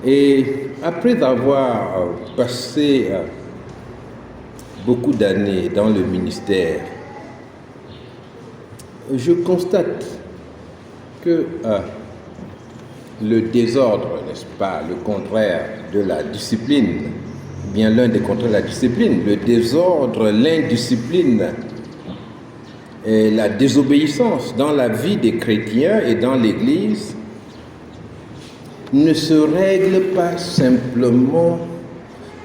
Et après avoir passé beaucoup d'années dans le ministère, je constate que le désordre, n'est-ce pas, le contraire de la discipline, bien l'un des contraires de la discipline, le désordre, l'indiscipline et la désobéissance dans la vie des chrétiens et dans l'Église ne se règle pas simplement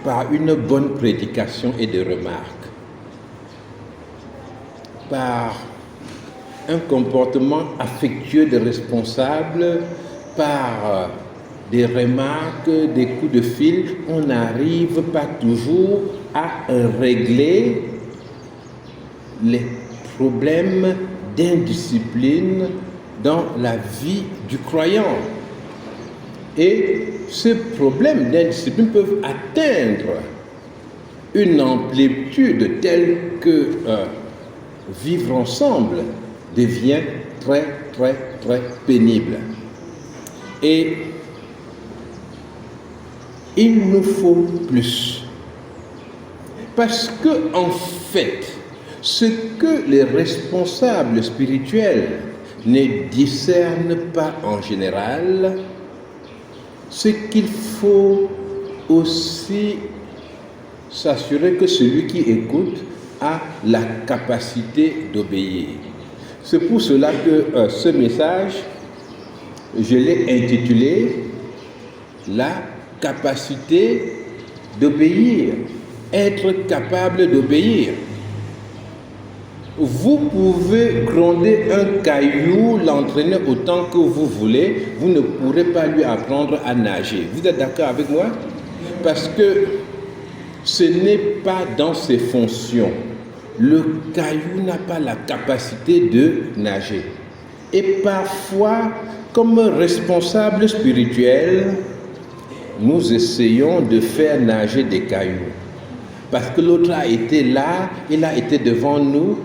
par une bonne prédication et des remarques, par un comportement affectueux des responsables, par des remarques, des coups de fil. On n'arrive pas toujours à régler les problèmes d'indiscipline dans la vie du croyant. Et ces problèmes d'indiscipline peuvent atteindre une amplitude telle que vivre ensemble devient très, très, très pénible. Et il nous faut plus. Parce que, en fait, ce que les responsables spirituels ne discernent pas en général, c'est qu'il faut aussi s'assurer que celui qui écoute a la capacité d'obéir. C'est pour cela que ce message, je l'ai intitulé « La capacité d'obéir », être capable d'obéir. Vous pouvez gronder un caillou, l'entraîner autant que vous voulez, vous ne pourrez pas lui apprendre à nager. Vous êtes d'accord avec moi? Parce que ce n'est pas dans ses fonctions. Le caillou n'a pas la capacité de nager. Et parfois, comme responsable spirituel, nous essayons de faire nager des cailloux. Parce que l'autre a été là, il a été devant nous,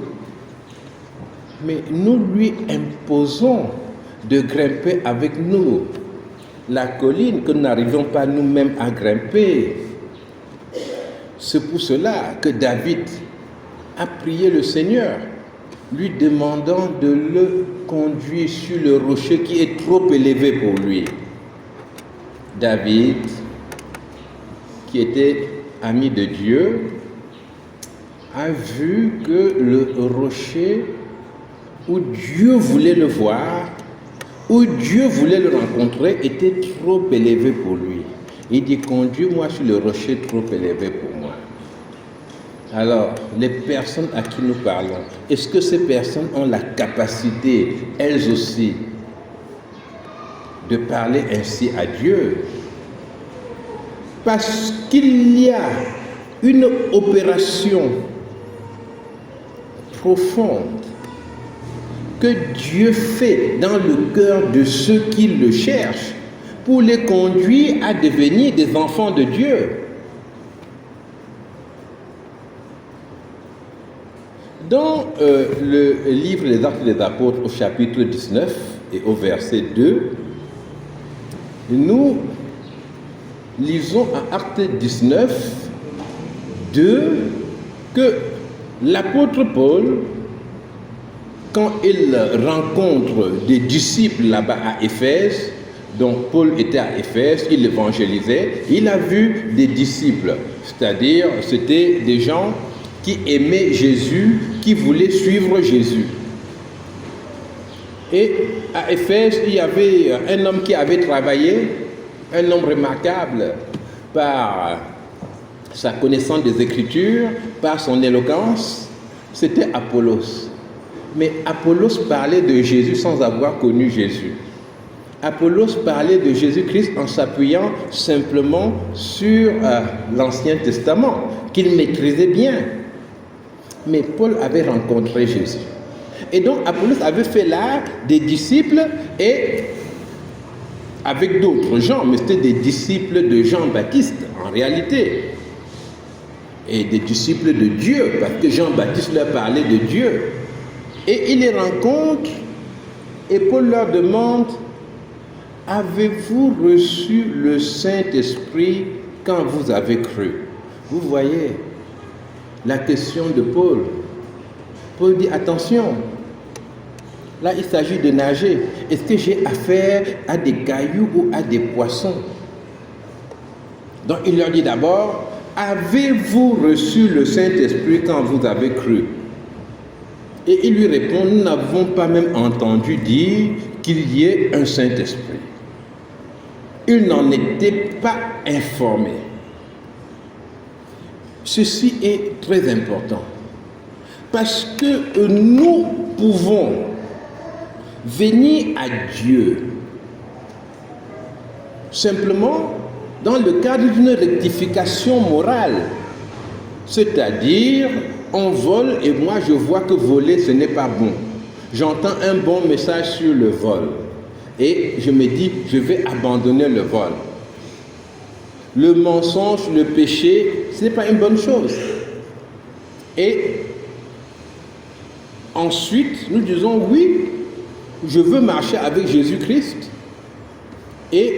mais nous lui imposons de grimper avec nous la colline que nous n'arrivons pas nous-mêmes à grimper. C'est pour cela que David a prié le Seigneur, lui demandant de le conduire sur le rocher qui est trop élevé pour lui. David, qui était ami de Dieu, a vu que le rocher où Dieu voulait le voir, où Dieu voulait le rencontrer, était trop élevé pour lui. Il dit, conduis-moi sur le rocher trop élevé pour moi. Alors, les personnes à qui nous parlons, est-ce que ces personnes ont la capacité, elles aussi, de parler ainsi à Dieu? Parce qu'il y a une opération profonde que Dieu fait dans le cœur de ceux qui le cherchent pour les conduire à devenir des enfants de Dieu. Dans le livre des Actes des Apôtres au chapitre 19 et au verset 2, nous lisons en Actes 19, 2, que l'apôtre Paul, quand il rencontre des disciples là-bas à Éphèse, donc Paul était à Éphèse, il évangélisait, il a vu des disciples, c'est-à-dire c'était des gens qui aimaient Jésus, qui voulaient suivre Jésus. Et à Éphèse, il y avait un homme qui avait travaillé, un homme remarquable par sa connaissance des Écritures, par son éloquence, c'était Apollos. Mais Apollos parlait de Jésus sans avoir connu Jésus. Apollos parlait de Jésus-Christ en s'appuyant simplement sur l'Ancien Testament, qu'il maîtrisait bien. Mais Paul avait rencontré Jésus. Et donc Apollos avait fait là des disciples et avec d'autres gens, mais c'était des disciples de Jean-Baptiste en réalité. Et des disciples de Dieu, parce que Jean-Baptiste leur parlait de Dieu. Et il les rencontre et Paul leur demande, avez-vous reçu le Saint-Esprit quand vous avez cru? Vous voyez la question de Paul. Paul dit, attention, là il s'agit de nager. Est-ce que j'ai affaire à des cailloux ou à des poissons? Donc il leur dit d'abord, avez-vous reçu le Saint-Esprit quand vous avez cru? Et il lui répond, nous n'avons pas même entendu dire qu'il y ait un Saint-Esprit. Il n'en était pas informé. Ceci est très important parce que nous pouvons venir à Dieu simplement dans le cadre d'une rectification morale, c'est-à-dire on vole et moi je vois que voler ce n'est pas bon. J'entends un bon message sur le vol et je me dis je vais abandonner le vol. Le mensonge, le péché, ce n'est pas une bonne chose. Et ensuite nous disons oui, je veux marcher avec Jésus-Christ et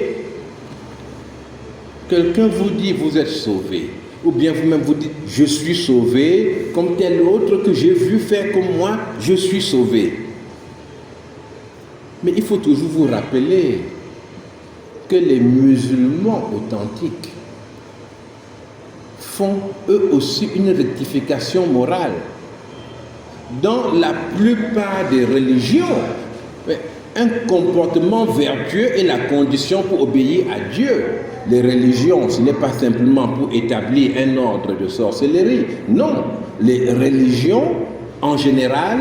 quelqu'un vous dit vous êtes sauvé. Ou bien vous-même vous dites, je suis sauvé, comme tel autre que j'ai vu faire comme moi, je suis sauvé. Mais il faut toujours vous rappeler que les musulmans authentiques font eux aussi une rectification morale. Dans la plupart des religions, un comportement vertueux est la condition pour obéir à Dieu. Les religions, ce n'est pas simplement pour établir un ordre de sorcellerie. Non, les religions, en général,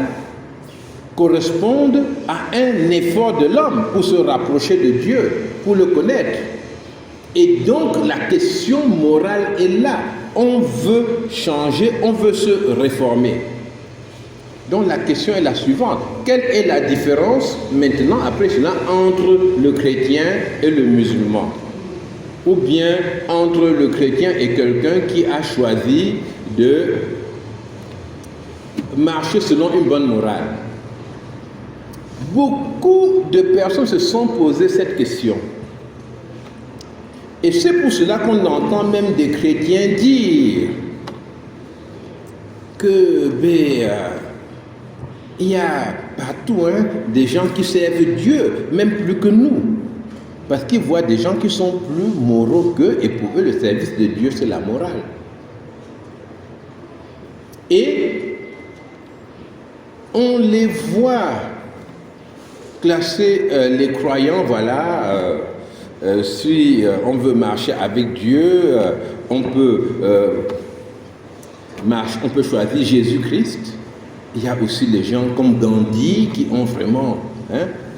correspondent à un effort de l'homme pour se rapprocher de Dieu, pour le connaître. Et donc, la question morale est là. On veut changer, on veut se réformer. Donc, la question est la suivante. Quelle est la différence maintenant, après cela, entre le chrétien et le musulman? Ou bien entre le chrétien et quelqu'un qui a choisi de marcher selon une bonne morale. Beaucoup de personnes se sont posées cette question. Et c'est pour cela qu'on entend même des chrétiens dire que il y a partout des gens qui servent Dieu, même plus que nous. Parce qu'ils voient des gens qui sont plus moraux qu'eux et pour eux le service de Dieu c'est la morale. Et on les voit classer les croyants, voilà, si on veut marcher avec Dieu, on peut choisir Jésus-Christ. Il y a aussi les gens comme Gandhi qui ont vraiment...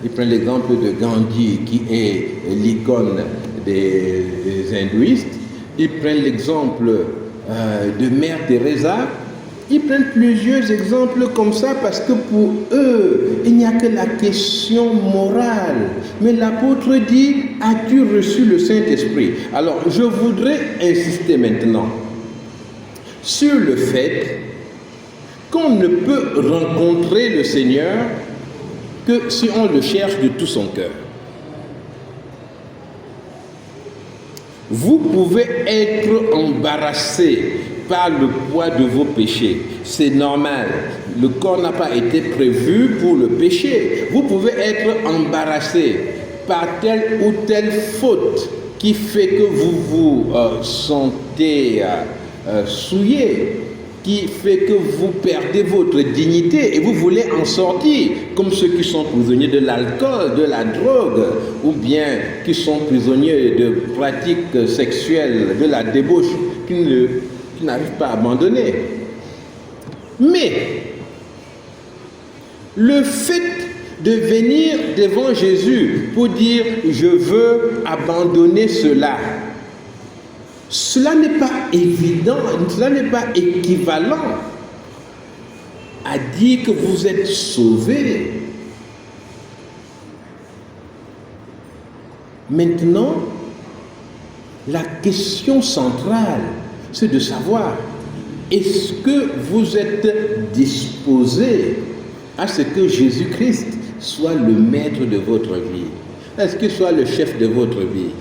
ils prennent l'exemple de Gandhi qui est l'icône des hindouistes. Ils prennent l'exemple de Mère Teresa. Ils prennent plusieurs exemples comme ça parce que pour eux, il n'y a que la question morale. Mais l'apôtre dit, as-tu reçu le Saint-Esprit? Alors, je voudrais insister maintenant sur le fait qu'on ne peut rencontrer le Seigneur que si on le cherche de tout son cœur. Vous pouvez être embarrassé par le poids de vos péchés. C'est normal. Le corps n'a pas été prévu pour le péché. Vous pouvez être embarrassé par telle ou telle faute qui fait que vous vous sentez souillé, qui fait que vous perdez votre dignité et vous voulez en sortir, comme ceux qui sont prisonniers de l'alcool, de la drogue, ou bien qui sont prisonniers de pratiques sexuelles, de la débauche, qui n'arrivent pas à abandonner. Mais le fait de venir devant Jésus pour dire « je veux abandonner cela », cela n'est pas évident, cela n'est pas équivalent à dire que vous êtes sauvé. Maintenant, la question centrale, c'est de savoir, est-ce que vous êtes disposé à ce que Jésus-Christ soit le maître de votre vie? est-ce qu'il soit le chef de votre vie?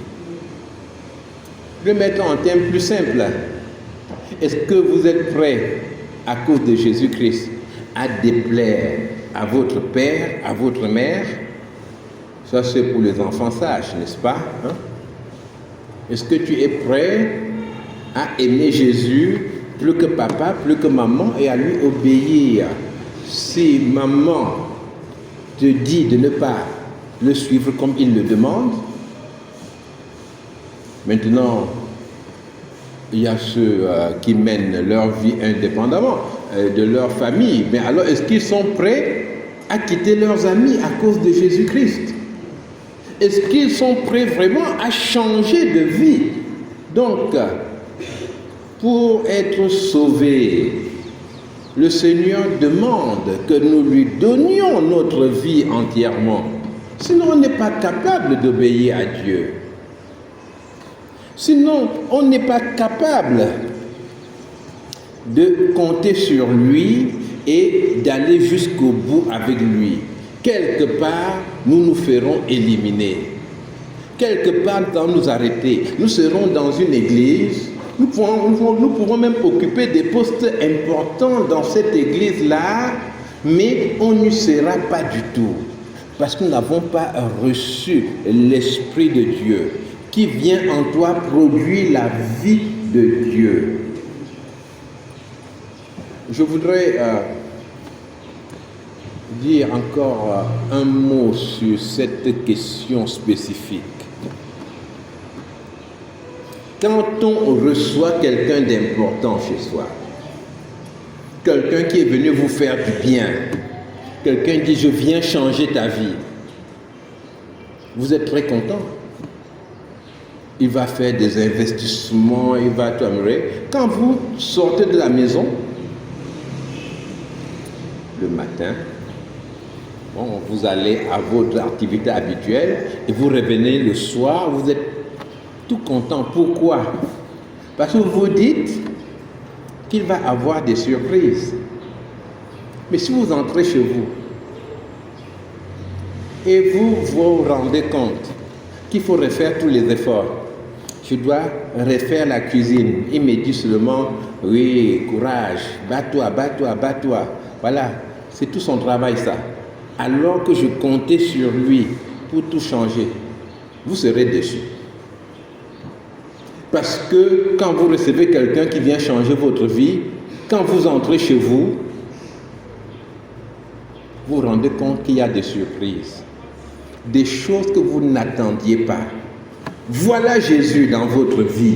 Je vais mettre en termes plus simples. Est-ce que vous êtes prêt, à cause de Jésus-Christ, à déplaire à votre père, à votre mère? Ça, c'est pour les enfants sages, n'est-ce pas? Est-ce que tu es prêt à aimer Jésus plus que papa, plus que maman, et à lui obéir? Si maman te dit de ne pas le suivre comme il le demande, maintenant, il y a ceux qui mènent leur vie indépendamment de leur famille. Mais alors, est-ce qu'ils sont prêts à quitter leurs amis à cause de Jésus-Christ? Est-ce qu'ils sont prêts vraiment à changer de vie? Donc, pour être sauvés, le Seigneur demande que nous lui donnions notre vie entièrement. Sinon, on n'est pas capable d'obéir à Dieu. Sinon, on n'est pas capable de compter sur lui et d'aller jusqu'au bout avec lui. Quelque part, nous nous ferons éliminer. Quelque part, nous allons nous arrêter. Nous serons dans une église. Nous pourrons même occuper des postes importants dans cette église-là, mais on n'y sera pas du tout. Parce que nous n'avons pas reçu l'Esprit de Dieu qui vient en toi produire la vie de Dieu. Je voudrais dire encore un mot sur cette question spécifique. Quand on reçoit quelqu'un d'important chez soi, quelqu'un qui est venu vous faire du bien, quelqu'un dit « je viens changer ta vie », vous êtes très content. Il va faire des investissements, il va tout améliorer. Quand vous sortez de la maison, le matin, bon, vous allez à votre activité habituelle et vous revenez le soir, vous êtes tout content. Pourquoi? Parce que vous vous dites qu'il va avoir des surprises. Mais si vous entrez chez vous et vous vous rendez compte qu'il faut refaire tous les efforts, je dois refaire la cuisine, il me dit seulement oui, courage, bats-toi, bats-toi, bats-toi. Voilà, c'est tout son travail ça. Alors que je comptais sur lui pour tout changer, vous serez déçus. Parce que quand vous recevez quelqu'un qui vient changer votre vie, quand vous entrez chez vous, vous vous rendez compte qu'il y a des surprises, des choses que vous n'attendiez pas. Voilà Jésus dans votre vie.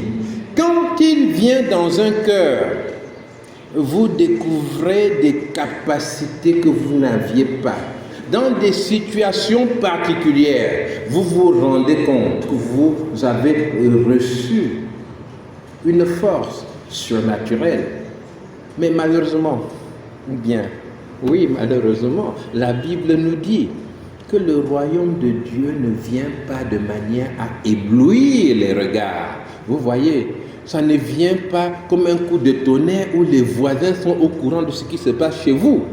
Quand il vient dans un cœur, vous découvrez des capacités que vous n'aviez pas. Dans des situations particulières, vous vous rendez compte que vous avez reçu une force surnaturelle. Mais malheureusement, oui, malheureusement, la Bible nous dit que le royaume de Dieu ne vient pas de manière à éblouir les regards. Vous voyez, ça ne vient pas comme un coup de tonnerre où les voisins sont au courant de ce qui se passe chez vous.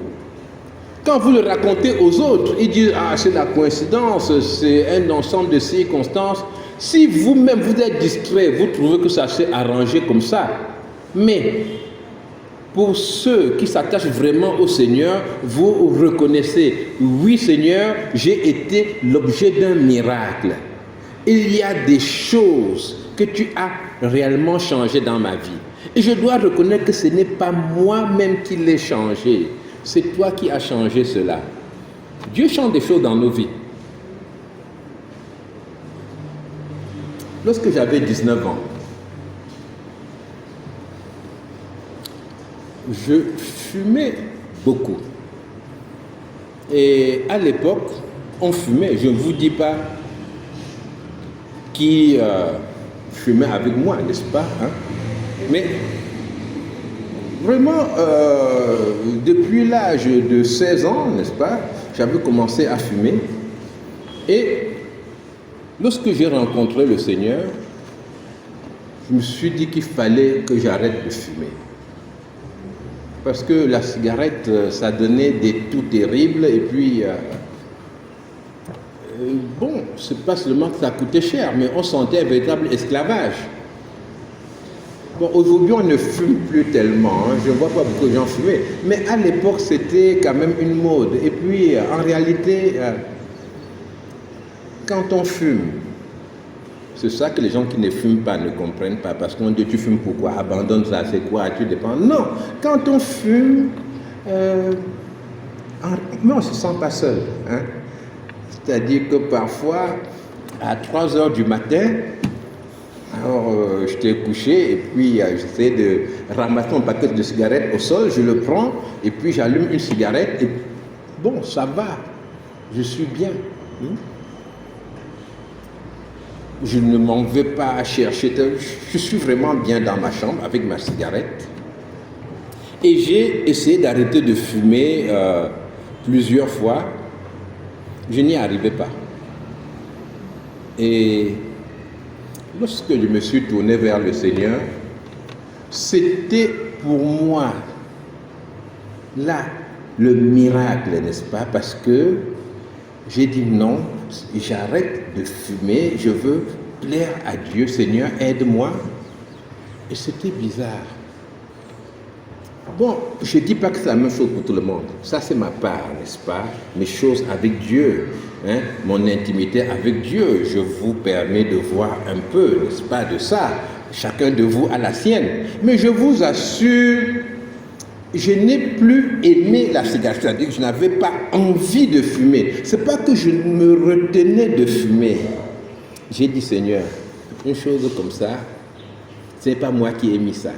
Quand vous le racontez aux autres, ils disent « Ah, c'est la coïncidence, c'est un ensemble de circonstances. » Si vous-même vous êtes distrait, vous trouvez que ça s'est arrangé comme ça. Mais pour ceux qui s'attachent vraiment au Seigneur, vous reconnaissez « Oui Seigneur, j'ai été l'objet d'un miracle. Il y a des choses que tu as réellement changées dans ma vie. Et je dois reconnaître que ce n'est pas moi-même qui l'ai changé. C'est toi qui as changé cela. » Dieu change des choses dans nos vies. Lorsque j'avais 19 ans, je fumais beaucoup. Et à l'époque, on fumait. Je ne vous dis pas qui fumait avec moi, n'est-ce pas, hein? Mais vraiment, depuis l'âge de 16 ans, n'est-ce pas, j'avais commencé à fumer. Et lorsque j'ai rencontré le Seigneur, je me suis dit qu'il fallait que j'arrête de fumer. Parce que la cigarette, ça donnait des toux terribles. Et puis, bon, c'est pas seulement que ça coûtait cher, mais on sentait un véritable esclavage. Bon, aujourd'hui, on ne fume plus tellement, hein. Je ne vois pas beaucoup de gens fumer. Mais à l'époque, c'était quand même une mode. Et puis, en réalité, quand on fume, c'est ça que les gens qui ne fument pas ne comprennent pas. Parce qu'on dit, tu fumes pourquoi? Abandonne ça, c'est quoi? Tu dépends. Non, quand on fume, mais on ne se sent pas seul. Hein? C'est-à-dire que parfois, à 3 heures du matin, alors, j'étais couché et puis j'essaie de ramasser mon paquet de cigarettes au sol, je le prends et puis j'allume une cigarette et bon, ça va, je suis bien. Je ne m'en vais pas chercher, je suis vraiment bien dans ma chambre avec ma cigarette. Et j'ai essayé d'arrêter de fumer plusieurs fois, je n'y arrivais pas. Et lorsque je me suis tourné vers le Seigneur, c'était pour moi là le miracle, n'est-ce pas? Parce que j'ai dit non, j'arrête de fumer, je veux plaire à Dieu, Seigneur, aide-moi. Et c'était bizarre. Bon, je ne dis pas que c'est la même chose pour tout le monde. Ça, c'est ma part, n'est-ce pas? Mes choses avec Dieu, hein? Mon intimité avec Dieu. Je vous permets de voir un peu, n'est-ce pas, de ça. Chacun de vous a la sienne. Mais je vous assure, je n'ai plus aimé la cigarette. C'est-à-dire que je n'avais pas envie de fumer. Ce n'est pas que je me retenais de fumer. J'ai dit, Seigneur, une chose comme ça, ce n'est pas moi qui ai mis ça.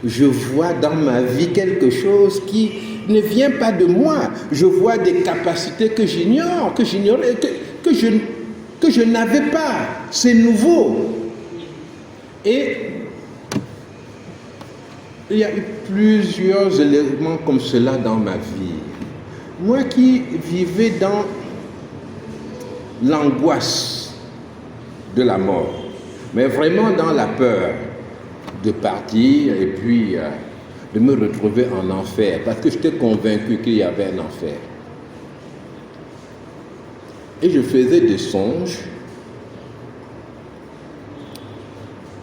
Je vois dans ma vie quelque chose qui ne vient pas de moi. Je vois des capacités que j'ignore, que j'ignorais, que je n'avais pas. C'est nouveau. Et il y a eu plusieurs éléments comme cela dans ma vie. Moi qui vivais dans l'angoisse de la mort, mais vraiment dans la peur de partir et puis de me retrouver en enfer, parce que j'étais convaincu qu'il y avait un enfer. Et je faisais des songes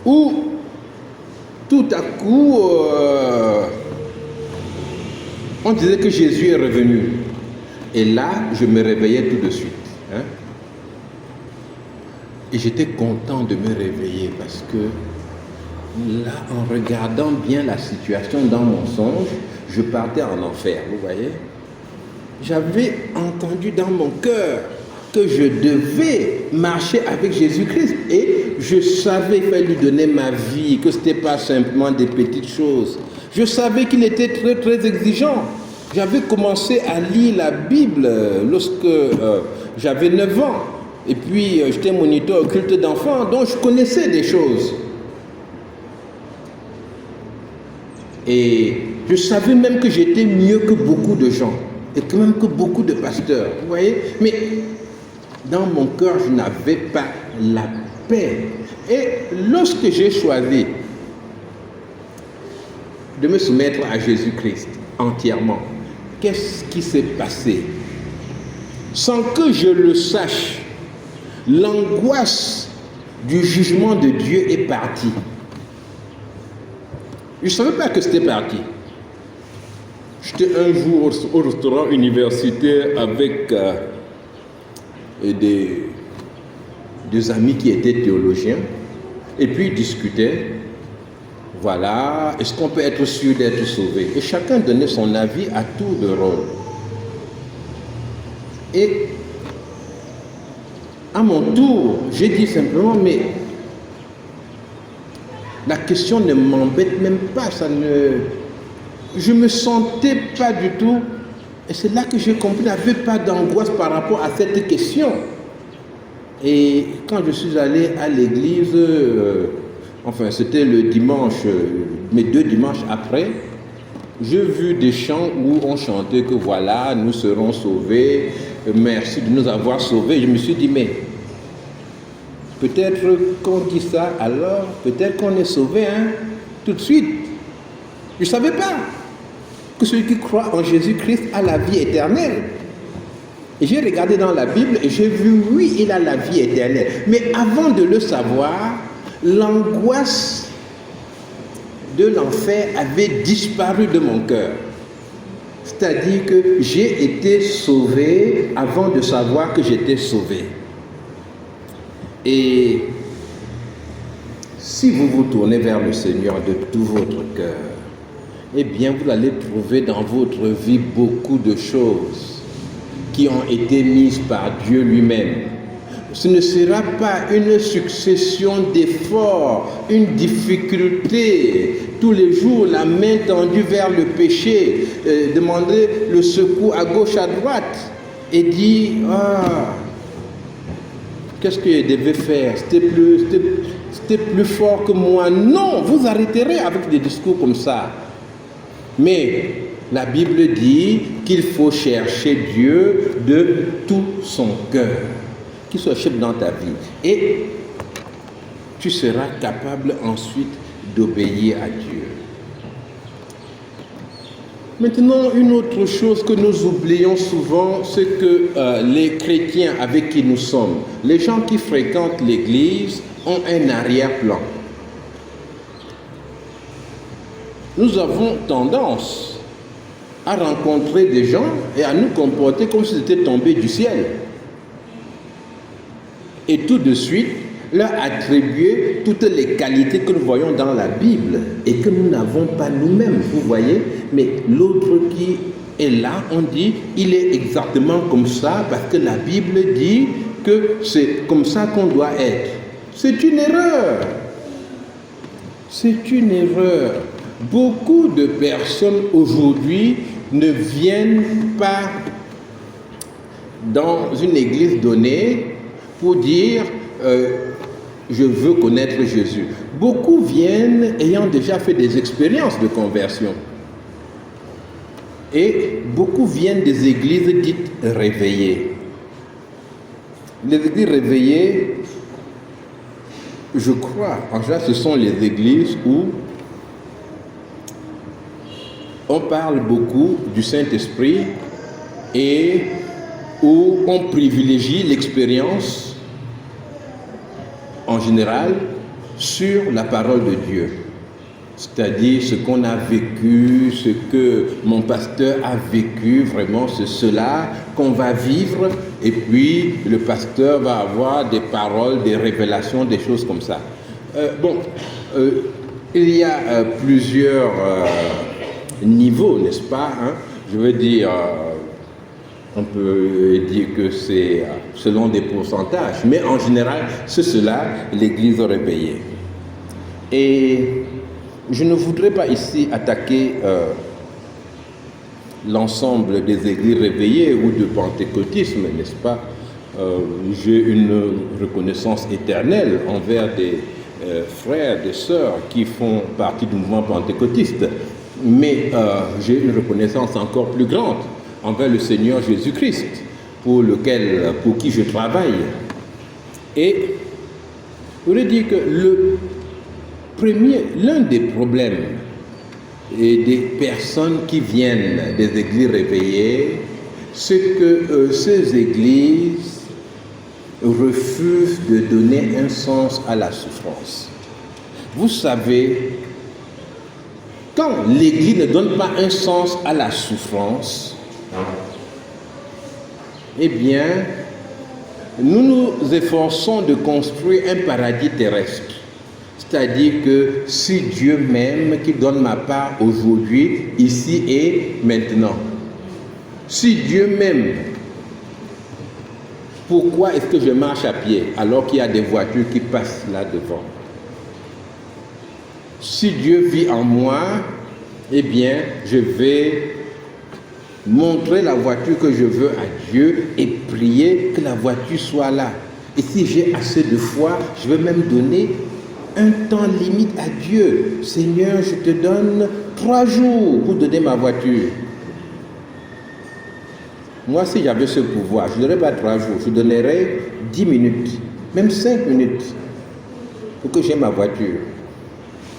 où tout à coup on disait que Jésus est revenu. Et là, je me réveillais tout de suite. Hein? Et j'étais content de me réveiller parce que là, en regardant bien la situation dans mon songe, je partais en enfer, vous voyez. J'avais entendu dans mon cœur que je devais marcher avec Jésus-Christ et je savais qu'il fallait lui donner ma vie, que ce n'était pas simplement des petites choses. Je savais qu'il était très très exigeant. J'avais commencé à lire la Bible lorsque j'avais 9 ans et puis j'étais moniteur au culte d'enfants, donc je connaissais des choses. Et je savais même que j'étais mieux que beaucoup de gens, et quand même que beaucoup de pasteurs, vous voyez. Mais dans mon cœur, je n'avais pas la paix. Et lorsque j'ai choisi de me soumettre à Jésus-Christ entièrement, qu'est-ce qui s'est passé? Sans que je le sache, l'angoisse du jugement de Dieu est partie. Je ne savais pas que c'était parti. J'étais un jour au restaurant universitaire avec des amis qui étaient théologiens. Et puis ils discutaient. Voilà, est-ce qu'on peut être sûr d'être sauvé? Et chacun donnait son avis à tour de rôle. Et à mon tour, j'ai dit simplement, mais la question ne m'embête même pas, je ne me sentais pas du tout, et c'est là que j'ai compris, il n'y avait pas d'angoisse par rapport à cette question. Et quand je suis allé à l'église, enfin c'était le dimanche, mais 2 dimanches après, j'ai vu des chants où on chantait que voilà, nous serons sauvés, merci de nous avoir sauvés. Je me suis dit, mais peut-être qu'on dit ça, alors peut-être qu'on est sauvé, hein, tout de suite. Je ne savais pas que celui qui croit en Jésus-Christ a la vie éternelle. Et j'ai regardé dans la Bible et j'ai vu, oui, il a la vie éternelle. Mais avant de le savoir, l'angoisse de l'enfer avait disparu de mon cœur. C'est-à-dire que j'ai été sauvé avant de savoir que j'étais sauvé. Et si vous vous tournez vers le Seigneur de tout votre cœur, eh bien vous allez trouver dans votre vie beaucoup de choses qui ont été mises par Dieu lui-même. Ce ne sera pas une succession d'efforts, une difficulté. Tous les jours, la main tendue vers le péché, demander le secours à gauche, à droite, et dire, ah, qu'est-ce que je devais faire? C'était plus fort que moi. Non, vous arrêterez avec des discours comme ça. Mais la Bible dit qu'il faut chercher Dieu de tout son cœur, qu'il soit chef dans ta vie. Et tu seras capable ensuite d'obéir à Dieu. Maintenant, une autre chose que nous oublions souvent, c'est que les chrétiens avec qui nous sommes, les gens qui fréquentent l'église, ont un arrière-plan. Nous avons tendance à rencontrer des gens et à nous comporter comme si c'était tombé du ciel. Et tout de suite, leur attribuer toutes les qualités que nous voyons dans la Bible et que nous n'avons pas nous-mêmes, vous voyez. Mais l'autre qui est là, on dit, il est exactement comme ça parce que la Bible dit que c'est comme ça qu'on doit être. C'est une erreur. C'est une erreur. Beaucoup de personnes aujourd'hui ne viennent pas dans une église donnée pour dire je veux connaître Jésus. Beaucoup viennent ayant déjà fait des expériences de conversion. Et beaucoup viennent des églises dites réveillées. Les églises réveillées, je crois, en général, ce sont les églises où on parle beaucoup du Saint-Esprit et où on privilégie l'expérience en général sur la parole de Dieu. C'est-à-dire ce qu'on a vécu, ce que mon pasteur a vécu, vraiment c'est cela qu'on va vivre et puis le pasteur va avoir des paroles, des révélations, des choses comme ça. Il y a plusieurs niveaux, n'est-ce pas, hein? Je veux dire, on peut dire que c'est selon des pourcentages, mais en général, c'est cela, l'église réveillée. Et je ne voudrais pas ici attaquer l'ensemble des églises réveillées ou de pentecôtisme, n'est-ce pas? J'ai une reconnaissance éternelle envers des frères, des sœurs qui font partie du mouvement pentecôtiste, mais j'ai une reconnaissance encore plus grande envers le Seigneur Jésus-Christ, pour qui je travaille. Et je voudrais dire que l'un des problèmes et des personnes qui viennent des églises réveillées, c'est que ces églises refusent de donner un sens à la souffrance. Vous savez, quand l'église ne donne pas un sens à la souffrance, eh bien, nous nous efforçons de construire un paradis terrestre. C'est-à-dire que si Dieu m'aime, qu'il donne ma part aujourd'hui, ici et maintenant. Si Dieu m'aime, pourquoi est-ce que je marche à pied alors qu'il y a des voitures qui passent là devant? Si Dieu vit en moi, eh bien, je vais montrer la voiture que je veux à Dieu et prier que la voiture soit là. Et si j'ai assez de foi, je vais même donner un temps limite à Dieu. Seigneur, je te donne 3 jours pour donner ma voiture. Moi, si j'avais ce pouvoir, je ne donnerais pas 3 jours, je donnerais 10 minutes, même 5 minutes pour que j'ai ma voiture.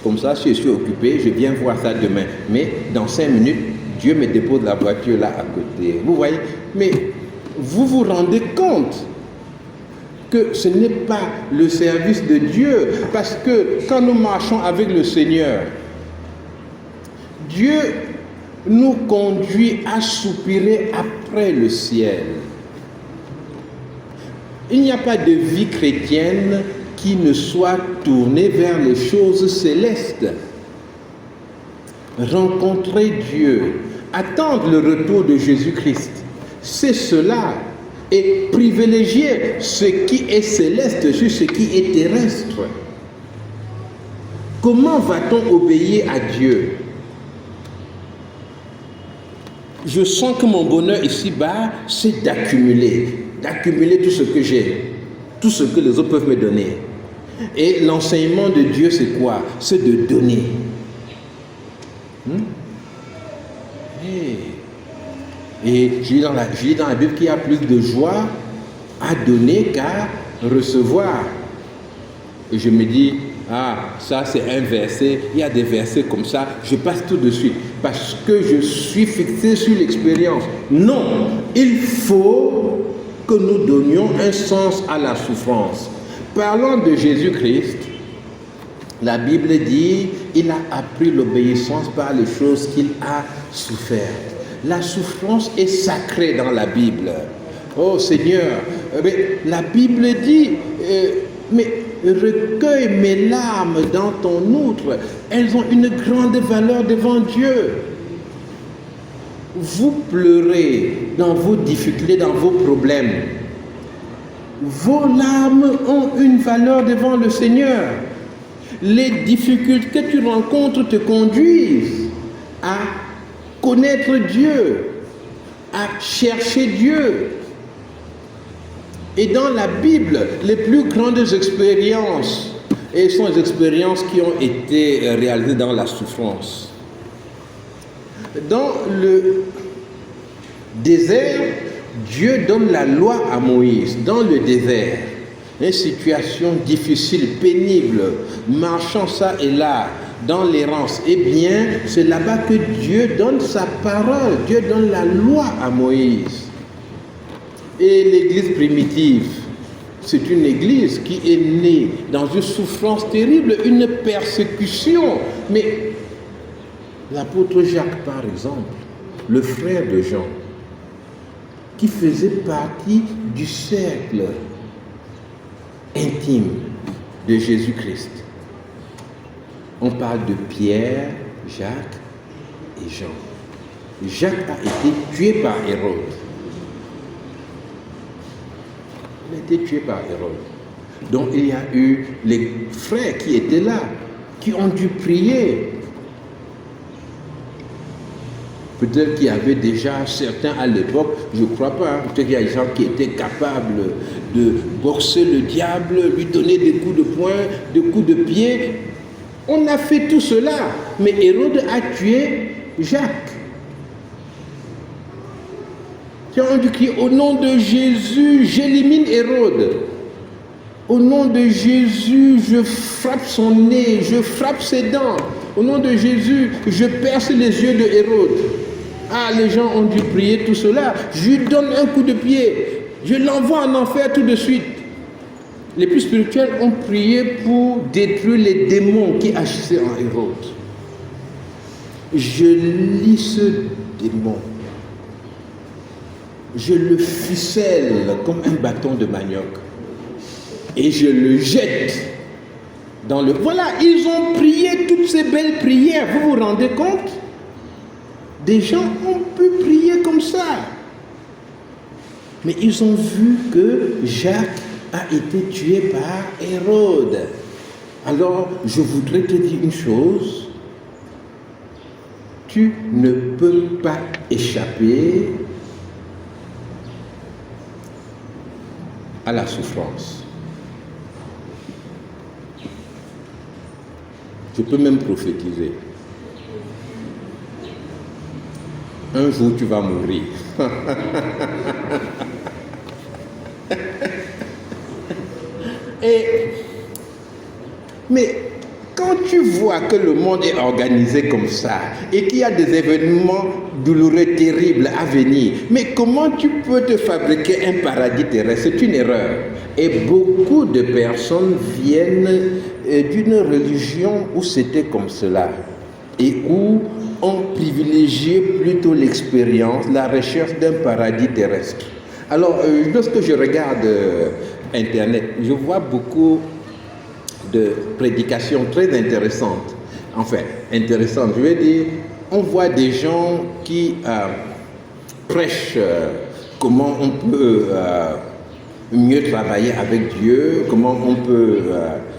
Comme ça, si je suis occupé, je viens voir ça demain. Mais dans 5 minutes, Dieu me dépose la voiture là à côté. Vous voyez? Mais vous vous rendez compte que ce n'est pas le service de Dieu, parce que quand nous marchons avec le Seigneur, Dieu nous conduit à soupirer après le ciel. Il n'y a pas de vie chrétienne qui ne soit tournée vers les choses célestes. Rencontrer Dieu, attendre le retour de Jésus-Christ, c'est cela. Et privilégier ce qui est céleste sur ce qui est terrestre. Comment va-t-on obéir à Dieu? Je sens que mon bonheur ici-bas, c'est d'accumuler tout ce que j'ai, tout ce que les autres peuvent me donner. Et l'enseignement de Dieu, c'est quoi? C'est de donner. Et je lis dans la Bible qu'il y a plus de joie à donner qu'à recevoir. Et je me dis, ça c'est un verset, il y a des versets comme ça, je passe tout de suite, parce que je suis fixé sur l'expérience. Non, il faut que nous donnions un sens à la souffrance. Parlant de Jésus-Christ, la Bible dit, il a appris l'obéissance par les choses qu'il a souffert. La souffrance est sacrée dans la Bible. Oh Seigneur, mais la Bible dit, mais recueille mes larmes dans ton outre. Elles ont une grande valeur devant Dieu. Vous pleurez dans vos difficultés, dans vos problèmes. Vos larmes ont une valeur devant le Seigneur. Les difficultés que tu rencontres te conduisent à connaître Dieu, à chercher Dieu. Et dans la Bible, les plus grandes expériences, et sont les expériences qui ont été réalisées dans la souffrance. Dans le désert, Dieu donne la loi à Moïse. Dans le désert, une situation difficile, pénible, marchant ça et là, dans l'errance, eh bien, c'est là-bas que Dieu donne sa parole, Dieu donne la loi à Moïse. Et l'église primitive, c'est une église qui est née dans une souffrance terrible, une persécution. Mais l'apôtre Jacques, par exemple, le frère de Jean, qui faisait partie du cercle intime de Jésus-Christ. On parle de Pierre, Jacques et Jean. Jacques a été tué par Hérode. Il a été tué par Hérode. Donc il y a eu les frères qui étaient là, qui ont dû prier. Peut-être qu'il y avait déjà certains à l'époque, je ne crois pas, peut-être qu'il y a des gens qui étaient capables de boxer le diable, lui donner des coups de poing, des coups de pied. On a fait tout cela, mais Hérode a tué Jacques. Qui ont dû crier au nom de Jésus, j'élimine Hérode. Au nom de Jésus, je frappe son nez, je frappe ses dents. Au nom de Jésus, je perce les yeux de Hérode. Les gens ont dû prier tout cela. Je lui donne un coup de pied. Je l'envoie en enfer tout de suite. Les plus spirituels ont prié pour détruire les démons qui agissaient en Hérode. Je lis ce démon. Je le ficelle comme un bâton de manioc. Et je le jette dans le... Voilà, ils ont prié toutes ces belles prières. Vous vous rendez compte? Des gens ont pu prier comme ça. Mais ils ont vu que Jacques a été tué par Hérode. Alors, je voudrais te dire une chose. Tu ne peux pas échapper à la souffrance. Je peux même prophétiser. Un jour, tu vas mourir. Mais Quand tu vois que le monde est organisé comme ça et qu'il y a des événements douloureux, terribles à venir, mais comment tu peux te fabriquer un paradis terrestre? C'est une erreur. Et beaucoup de personnes viennent d'une religion où c'était comme cela et où on privilégiait plutôt l'expérience, la recherche d'un paradis terrestre. Alors, lorsque je regarde Internet, je vois beaucoup de prédications très intéressantes. Enfin, intéressantes, je veux dire, on voit des gens qui prêchent comment on peut mieux travailler avec Dieu, comment on peut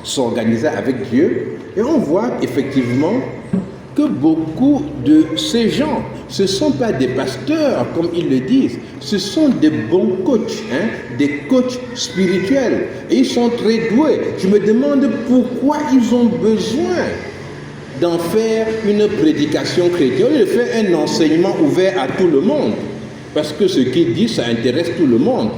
s'organiser avec Dieu. Et on voit effectivement que beaucoup de ces gens, ce ne sont pas des pasteurs, comme ils le disent, ce sont des bons coachs, des coachs spirituels. Et ils sont très doués. Je me demande pourquoi ils ont besoin d'en faire une prédication chrétienne, de faire un enseignement ouvert à tout le monde. Parce que ce qu'ils disent, ça intéresse tout le monde.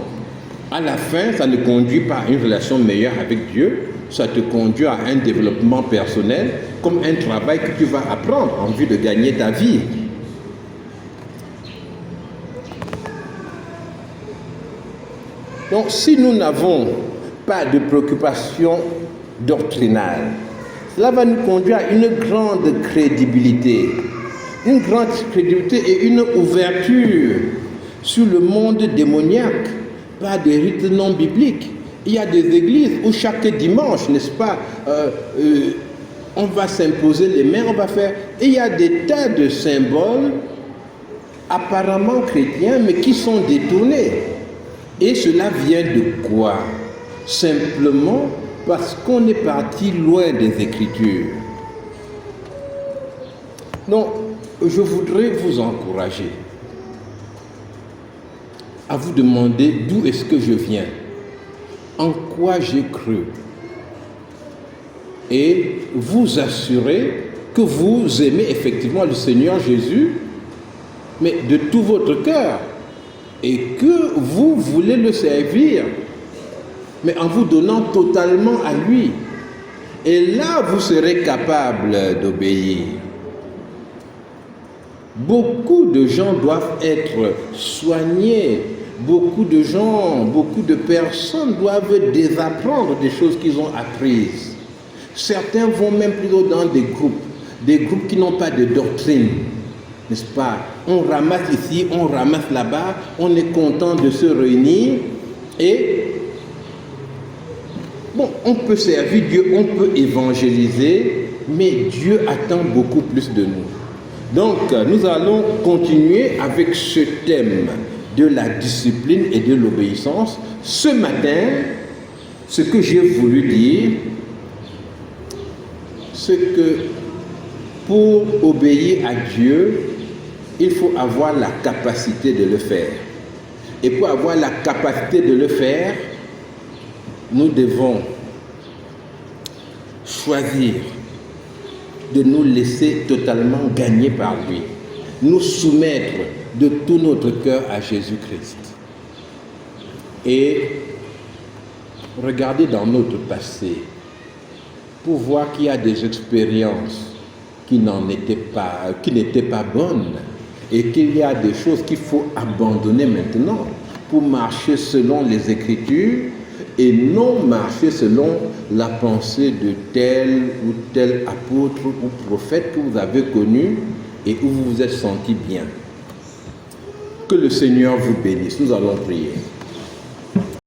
À la fin, ça ne conduit pas à une relation meilleure avec Dieu, ça te conduit à un développement personnel, comme un travail que tu vas apprendre en vue de gagner ta vie. Donc, si nous n'avons pas de préoccupation doctrinale, cela va nous conduire à une grande crédibilité et une ouverture sur le monde démoniaque par des rites non bibliques. Il y a des églises où chaque dimanche, n'est-ce pas, on va s'imposer les mains, on va faire... Et il y a des tas de symboles apparemment chrétiens, mais qui sont détournés. Et cela vient de quoi? Simplement parce qu'on est parti loin des Écritures. Donc, je voudrais vous encourager à vous demander d'où est-ce que je viens, en quoi j'ai cru, et vous assurer que vous aimez effectivement le Seigneur Jésus, mais de tout votre cœur, et que vous voulez le servir, mais en vous donnant totalement à lui. Et là, vous serez capable d'obéir. Beaucoup de gens doivent être soignés. Beaucoup de gens, beaucoup de personnes doivent désapprendre des choses qu'ils ont apprises. Certains vont même plutôt dans des groupes qui n'ont pas de doctrine, n'est-ce pas? On ramasse ici, on ramasse là-bas, on est content de se réunir et bon, on peut servir Dieu, on peut évangéliser, mais Dieu attend beaucoup plus de nous. Donc, nous allons continuer avec ce thème de la discipline et de l'obéissance. Ce matin, ce que j'ai voulu dire, c'est que pour obéir à Dieu, il faut avoir la capacité de le faire. Et pour avoir la capacité de le faire, nous devons choisir de nous laisser totalement gagner par lui, nous soumettre de tout notre cœur à Jésus-Christ. Et regarder dans notre passé pour voir qu'il y a des expériences qui n'étaient pas bonnes et qu'il y a des choses qu'il faut abandonner maintenant pour marcher selon les Écritures et non marcher selon la pensée de tel ou tel apôtre ou prophète que vous avez connu et où vous vous êtes senti bien. Que le Seigneur vous bénisse. Nous allons prier.